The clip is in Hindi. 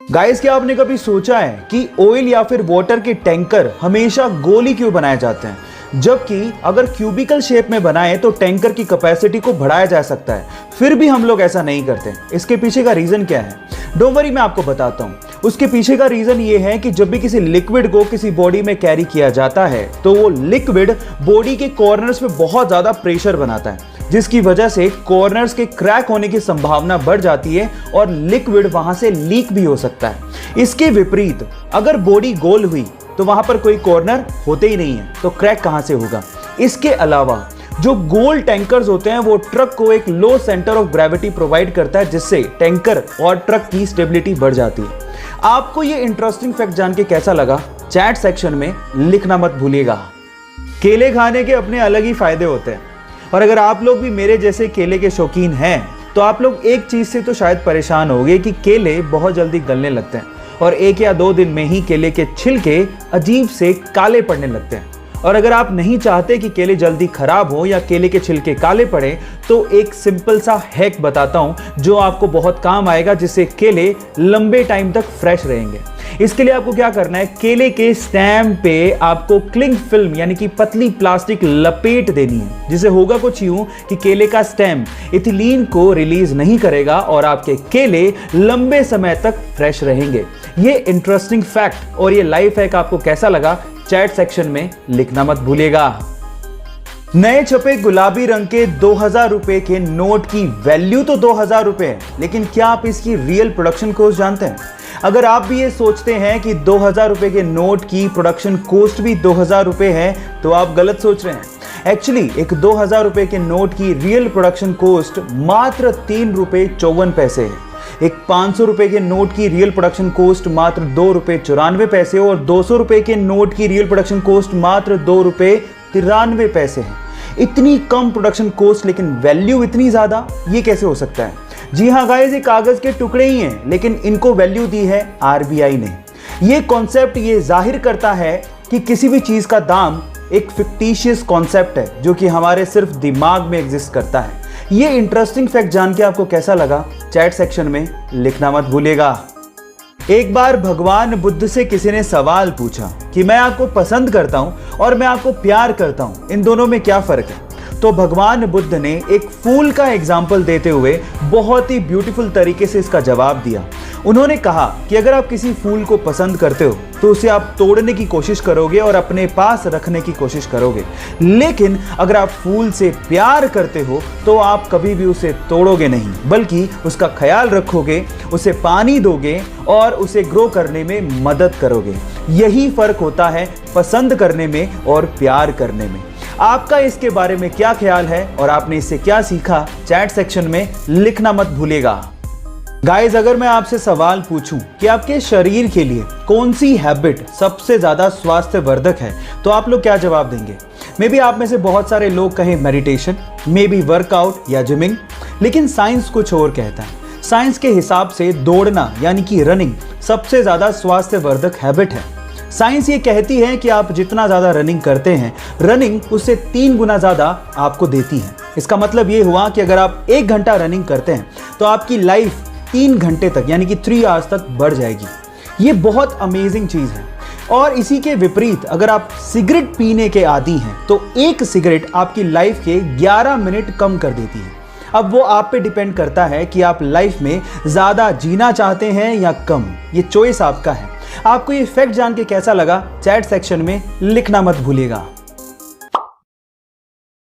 गाइस, क्या आपने कभी सोचा है कि ऑयल या फिर वाटर के टैंकर हमेशा गोली क्यों बनाए जाते हैं, जबकि अगर क्यूबिकल शेप में बनाए तो टैंकर की कैपेसिटी को बढ़ाया जा सकता है। फिर भी हम लोग ऐसा नहीं करते। इसके पीछे का रीजन क्या है? डोंट वरी, मैं आपको बताता हूँ। उसके पीछे का रीजन ये है कि जब भी किसी लिक्विड को किसी बॉडी में कैरी किया जाता है तो वो लिक्विड बॉडी के कॉर्नर्स में बहुत ज्यादा प्रेशर बनाता है, जिसकी वजह से कॉर्नर्स के क्रैक होने की संभावना बढ़ जाती है और लिक्विड वहां से लीक भी हो सकता है। इसके विपरीत अगर बॉडी गोल हुई तो वहां पर कोई कॉर्नर होते ही नहीं है, तो क्रैक कहां से होगा? इसके अलावा जो गोल टैंकर्स होते हैं वो ट्रक को एक लो सेंटर ऑफ ग्रेविटी प्रोवाइड करता है, जिससे टैंकर और ट्रक की स्टेबिलिटी बढ़ जाती है। आपको ये इंटरेस्टिंग फैक्ट जान के कैसा लगा? चैट सेक्शन में लिखना मत भूलिएगा। केले खाने के अपने अलग ही फायदे होते हैं, और अगर आप लोग भी मेरे जैसे केले के शौकीन हैं तो आप लोग एक चीज से तो शायद परेशान होंगे कि केले बहुत जल्दी गलने लगते हैं और 1 या 2 दिन में ही केले के छिलके अजीब से काले पड़ने लगते हैं। और अगर आप नहीं चाहते कि केले जल्दी खराब हो या केले के छिलके काले पड़े तो एक सिंपल सा हैक बताता हूं जो आपको बहुत काम आएगा, जिससे केले लंबे टाइम तक फ्रेश रहेंगे। इसके लिए आपको क्या करना है, केले के स्टेम पे आपको क्लिंग फिल्म यानी कि पतली प्लास्टिक लपेट देनी है, जिसे होगा कुछ यूं कि केले का स्टेम इथिलीन को रिलीज नहीं करेगा और आपके केले लंबे समय तक फ्रेश रहेंगे। ये इंटरेस्टिंग फैक्ट और ये लाइफ हैक आपको कैसा लगा? चैट सेक्शन में लिखना मत भूलिएगा। नए छपे गुलाबी रंग के 2000 रुपए के नोट की वैल्यू तो 2000 रुपए है, लेकिन क्या आप इसकी रियल प्रोडक्शन कॉस्ट जानते हैं? अगर आप भी ये सोचते हैं कि 2000 रुपए के नोट की प्रोडक्शन कॉस्ट भी 2000 रुपए है तो आप गलत सोच रहे हैं। एक्चुअली एक 2000 रुपए के नोट की रियल प्रोडक्शन कॉस्ट मात्र 3 रुपए 54 पैसे है। एक 500 रुपए के नोट की रियल प्रोडक्शन कॉस्ट मात्र 2 रुपए 94 पैसे और 200 रुपए के नोट की रियल प्रोडक्शन कॉस्ट मात्र 2 रुपए 93 पैसे है। इतनी कम प्रोडक्शन कॉस्ट लेकिन वैल्यू इतनी ज्यादा, ये कैसे हो सकता है? जी हाँ गाइस, ये कागज के टुकड़े ही हैं, लेकिन इनको वैल्यू दी है आरबीआई ने। ये कॉन्सेप्ट ये जाहिर करता है कि किसी भी चीज का दाम एक फिक्टिशियस कॉन्सेप्ट है जो कि हमारे सिर्फ दिमाग में एग्जिस्ट करता है। ये इंटरेस्टिंग फैक्ट जान के आपको कैसा लगा? चैट सेक्शन में लिखना मत भूलिएगा। एक बार भगवान बुद्ध से किसी ने सवाल पूछा कि मैं आपको पसंद करता हूं और मैं आपको प्यार करता हूं, इन दोनों में क्या फर्क है? तो भगवान बुद्ध ने एक फूल का एग्जाम्पल देते हुए बहुत ही ब्यूटीफुल तरीके से इसका जवाब दिया। उन्होंने कहा कि अगर आप किसी फूल को पसंद करते हो तो उसे आप तोड़ने की कोशिश करोगे और अपने पास रखने की कोशिश करोगे, लेकिन अगर आप फूल से प्यार करते हो तो आप कभी भी उसे तोड़ोगे नहीं, बल्कि उसका ख्याल रखोगे, उसे पानी दोगे और उसे ग्रो करने में मदद करोगे। यही फर्क होता है पसंद करने में और प्यार करने में। आपका इसके बारे में क्या ख्याल है और आपने इससे क्या सीखा? चैट सेक्शन में लिखना मत भूलिएगा। गाइस, अगर मैं आपसे सवाल पूछूं कि आपके शरीर के लिए कौन सी हैबिट सबसे ज्यादा स्वास्थ्यवर्धक है तो आप लोग क्या जवाब देंगे? मे बी आप में से बहुत सारे लोग कहें मेडिटेशन, मे बी वर्कआउट या जिमिंग, लेकिन साइंस कुछ और कहता है। साइंस के हिसाब से दौड़ना यानी कि रनिंग सबसे ज्यादा स्वास्थ्यवर्धक हैबिट है। साइंस ये कहती है कि आप जितना ज्यादा रनिंग करते हैं, रनिंग उससे 3 गुना ज्यादा आपको देती है। इसका मतलब ये हुआ कि अगर आप 1 घंटा रनिंग करते हैं तो आपकी लाइफ 3 घंटे तक यानी कि 3 आवर्स तक बढ़ जाएगी। ये बहुत अमेजिंग चीज है। और इसी के विपरीत अगर आप सिगरेट पीने के आदी हैं तो 1 सिगरेट आपकी लाइफ के 11 मिनट कम कर देती है। अब वो आप पे डिपेंड करता है कि आप लाइफ में ज्यादा जीना चाहते हैं या कम। ये चॉइस आपका है। आपको ये फैक्ट जान के कैसा लगा? चैट सेक्शन में लिखना मत भूलिएगा।